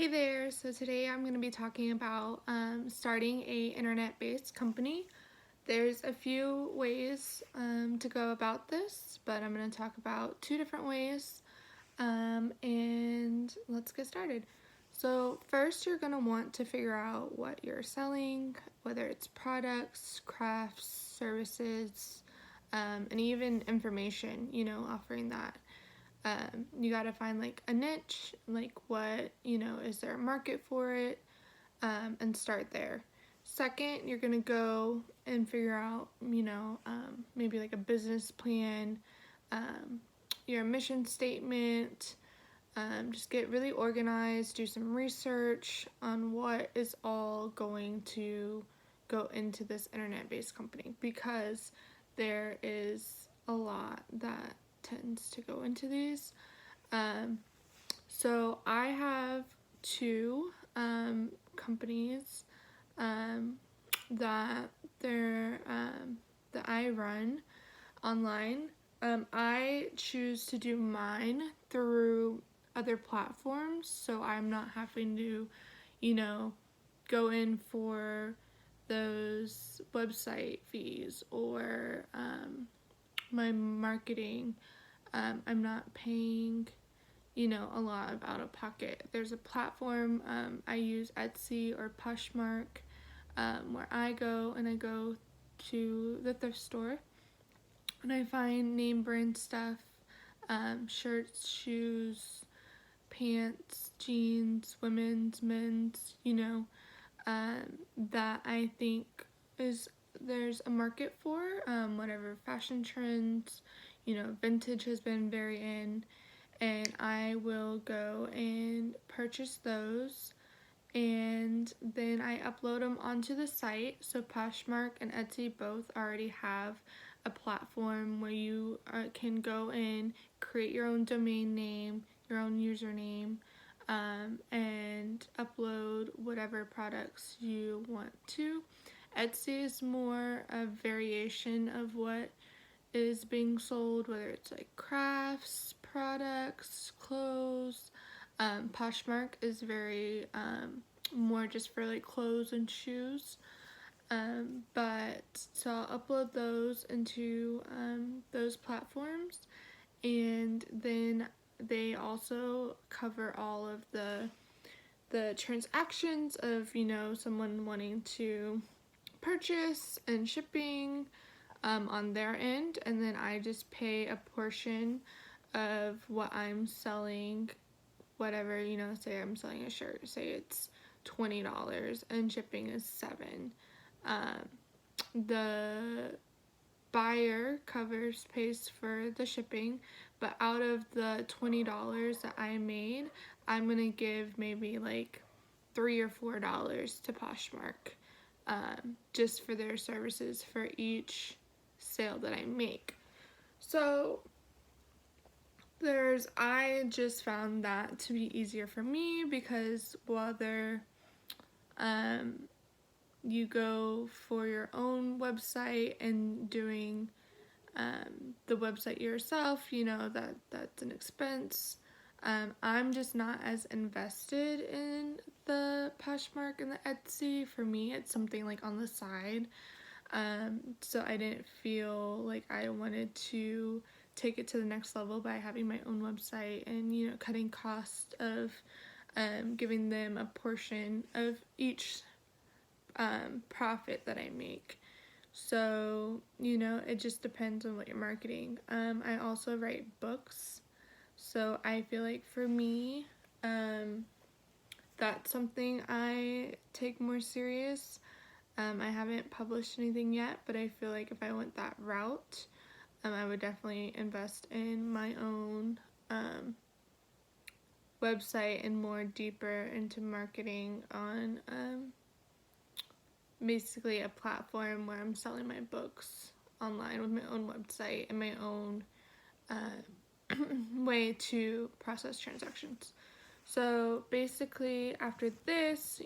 Hey there, so today I'm going to be talking about starting a internet-based company. There's a few ways to go about this, but I'm going to talk about two different ways, and let's get started. So first you're going to want to figure out what you're selling, whether it's products, crafts, services, and even information, offering that. You got to find like a niche, like what, is there a market for it, and start there. Second, you're going to go and figure out, maybe like a business plan, um, your mission statement. Just get really organized, do some research on what is all going to go into this internet based company, because there is a lot that tends to go into these. Um, so I have two companies um, that they're that I run online. I choose to do mine through other platforms, so I'm not having to, you know, go in for those website fees or my marketing. I'm not paying, a lot of out of pocket. There's a platform, I use Etsy or Poshmark, where I go to the thrift store and I find name brand stuff, shirts, shoes, pants, jeans, women's, men's, that I think is there's a market for, whatever fashion trends, vintage has been very in, and I will go and purchase those, and then I upload them onto the site. So Poshmark and Etsy both already have a platform where you can go and create your own domain name, your own username, and upload whatever products you want to. Etsy is more a variation of what is being sold, whether it's like crafts, products, clothes. Poshmark is very more just for like clothes and shoes. But so I'll upload those into those platforms, and then they also cover all of the transactions of someone wanting to purchase and shipping on their end, and then I just pay a portion of what I'm selling, whatever, say I'm selling a shirt, say it's $20 and shipping is $7. Um, the buyer pays for the shipping, but out of the $20 that I made, I'm gonna give maybe like $3 or $4 to Poshmark, just for their services for each sale that I make. So I just found that to be easier for me, because whether you go for your own website and doing the website yourself, that's an expense. I'm just not as invested in the Poshmark and the Etsy. For me, it's something like on the side. So I didn't feel like I wanted to take it to the next level by having my own website and, cutting cost of giving them a portion of each profit that I make. So, it just depends on what you're marketing. I also write books, so I feel like for me, that's something I take more serious. I haven't published anything yet, but I feel like if I went that route, I would definitely invest in my own website and more deeper into marketing on basically a platform where I'm selling my books online with my own website and my own way to process transactions. So basically, after this,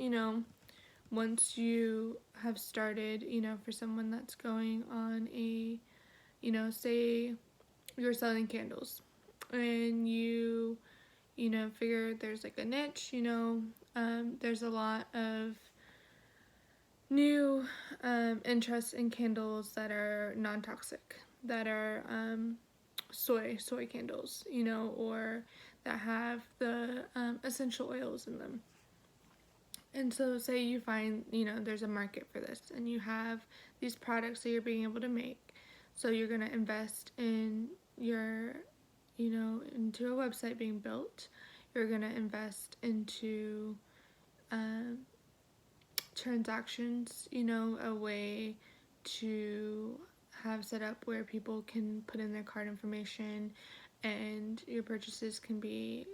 once you have started, for someone that's going on a, say you're selling candles and you figure there's like a niche, there's a lot of new interest in candles that are non-toxic, that are soy candles, or that have the essential oils in them. And so say you find, there's a market for this and you have these products that you're being able to make. So you're going to invest in into a website being built. You're going to invest into transactions, a way to have set up where people can put in their card information and your purchases can be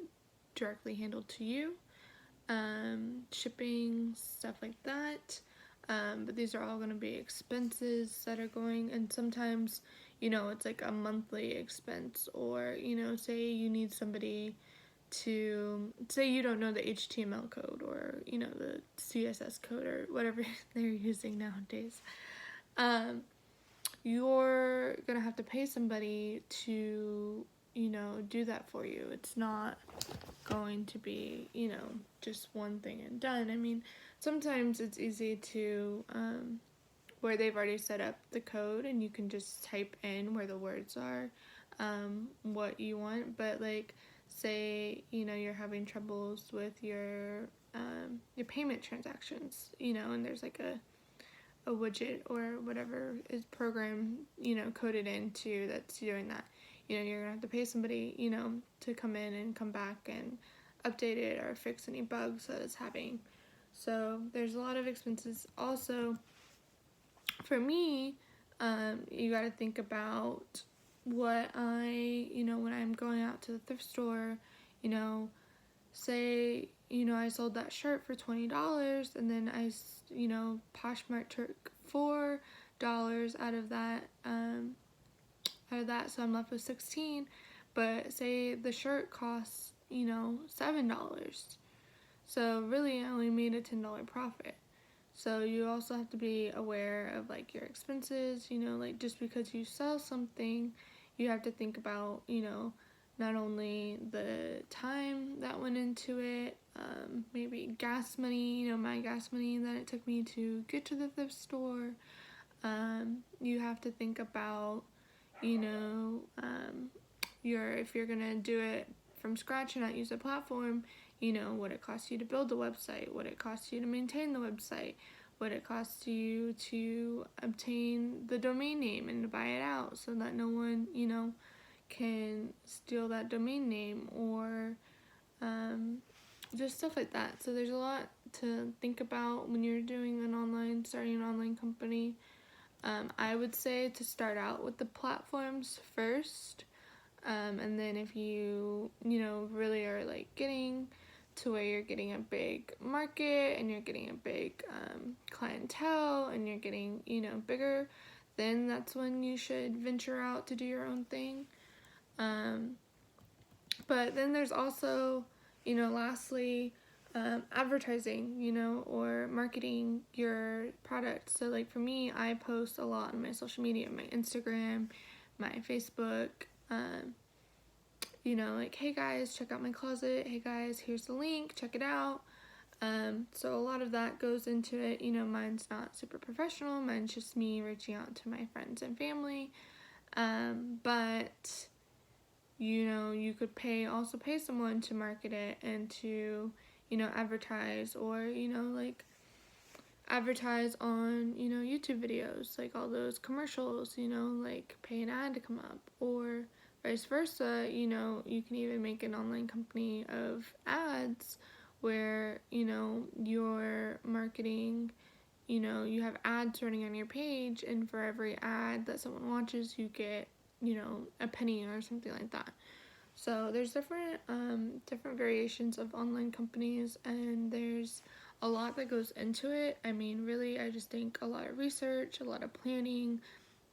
directly handled to you. Shipping, stuff like that. But these are all going to be expenses that are going, and sometimes, it's like a monthly expense, or, say you need somebody to, say you don't know the HTML code, or, the CSS code, or whatever they're using nowadays. You're going to have to pay somebody to, do that for you. It's not going to be, just one thing and done. I mean, sometimes it's easy to, where they've already set up the code and you can just type in where the words are, what you want. But like, say, you're having troubles with your payment transactions, and there's like a widget or whatever is program, coded into that's doing that. You're gonna have to pay somebody, to come in and come back and update it or fix any bugs that it's having. So there's a lot of expenses. Also, for me, you got to think about what when I'm going out to the thrift store, say, I sold that shirt for $20 and then I, Poshmark took $4 out of that, so I'm left with 16, but say the shirt costs, $7. So really I only made a $10 profit. So you also have to be aware of like your expenses, like just because you sell something, you have to think about, not only the time that went into it, maybe gas money, my gas money that it took me to get to the thrift store. You have to think about, if you're gonna do it from scratch and not use a platform, what it costs you to build the website, what it costs you to maintain the website, what it costs you to obtain the domain name and to buy it out so that no one, can steal that domain name, or just stuff like that. So there's a lot to think about when you're starting an online company. I would say to start out with the platforms first, and then if you, really are like getting to where you're getting a big market and you're getting a big clientele and you're getting, bigger, then that's when you should venture out to do your own thing. But then there's also, lastly, advertising, or marketing your product. So like for me, I post a lot on my social media, my Instagram, my Facebook, like, hey guys, check out my closet. Hey guys, here's the link, check it out. So a lot of that goes into it. Mine's not super professional. Mine's just me reaching out to my friends and family. But you could also pay someone to market it and to, advertise, or, like advertise on, YouTube videos, like all those commercials, like pay an ad to come up, or vice versa. You can even make an online company of ads where, you're marketing, you have ads running on your page, and for every ad that someone watches, you get, a penny or something like that. So there's different variations of online companies, and there's a lot that goes into it. I mean, really, I just think a lot of research, a lot of planning,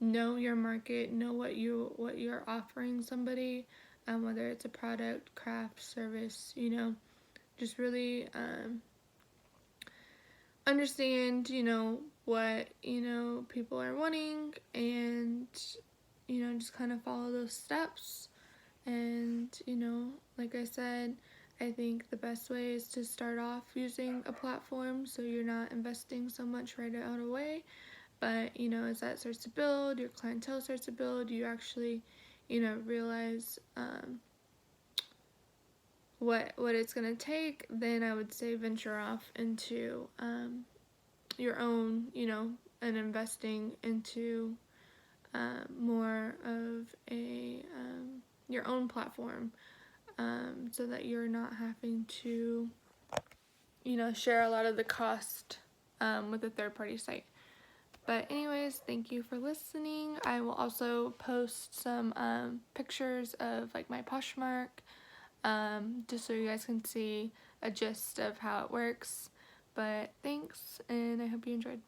know your market, know what you're offering somebody, whether it's a product, craft, service, just really understand, what, people are wanting, and, just kind of follow those steps. And, like I said, I think the best way is to start off using a platform so you're not investing so much right out away. But, as that starts to build, your clientele starts to build, you actually, realize what it's going to take, then I would say venture off into your own, and investing into more of your own platform, so that you're not having to, share a lot of the cost with a third-party site. But anyways, thank you for listening. I will also post some pictures of like my Poshmark, just so you guys can see a gist of how it works. But thanks, and I hope you enjoyed.